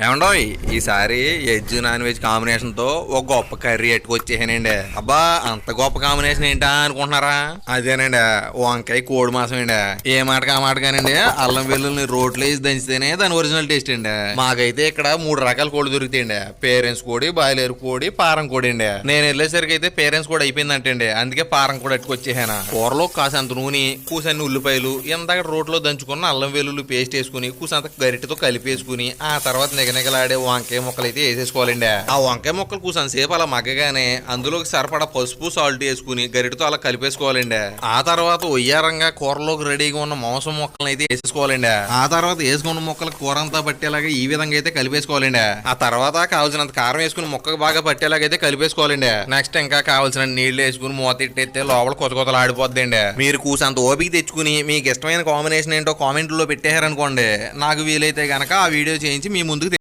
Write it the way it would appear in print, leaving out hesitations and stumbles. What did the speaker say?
ఏమండోయ్ ఈసారి veg non veg combination తో ఒక గొప్ప కర్రీ ఎట్టుకొచ్చేసానండి. అబ్బా అంత గొప్ప కాంబినేషన్ ఏంటా అనుకుంటున్నారా? అదేనండి వంకాయ కోడి మాసం అండి. ఏ మాటకి ఆ మాటగానండి అల్లం వెల్లుల్ని రోట్లో వేసి దంచితేనే దాని ఒరిజినల్ టేస్ట్ అండి. మాకైతే ఇక్కడ 3 రకాల కోడి దొరుకుతాయండి. పేరెంట్స్ కోడి, బాయిలర్ కోడి, పారం కోడి అండి. నేను వెళ్ళేసరికి అయితే పేరెంట్స్ కోడి అయిపోయిందంటండి. అందుకే పారం కోడి ఎట్టుకొచ్చేసాను. కూరలో కాసంత నూనె, కూసన్ని ఉల్లిపాయలు, ఇందాక రోట్లో దంచుకున్న అల్లం వెల్లుల్లి పేస్ట్ వేసుకుని కూసంత గరిటెతో కలిపేసుకుని ఆ తర్వాత నిగనిగలాడే వంకాయ ముక్కలు అయితే వేసేసుకోవాలండి. ఆ వంకాయ ముక్కలు కూర్చొని సేపు అలా మగ్గగానే అందులోకి సరిపడా పసుపు సాల్ట్ వేసుకుని గరిటతో అలా కలిపేసుకోవాలండి. ఆ తర్వాత ఒయ్యారంగా కూరలోకి రెడీగా ఉన్న మాంసం ముక్కలను అయితే వేసేసుకోవాలండి. ఆ తర్వాత వేసుకున్న ముక్కలు కూర అంతా పట్టేలాగా ఈ విధంగా అయితే కలిపేసుకోవాలండి. ఆ తర్వాత కావాల్సినంత కారం వేసుకుని ముక్కకు బాగా పట్టేలాగా అయితే కలిపేసుకోవాలండి. నెక్స్ట్ ఇంకా కావాల్సిన నీళ్లు వేసుకుని మూత ఇట్టేస్తే లోపల కొత్త కొత్తలు ఆడిపోద్దండి. మీరు కూసంత ఓపిక తెచ్చుకుని మీకు ఇష్టమైన కాంబినేషన్ ఏంటో కామెంట్లో పెట్టేశారనుకోండి, నాకు వీలైతే గనక ఆ వీడియో చేయించి మీ ముందుకు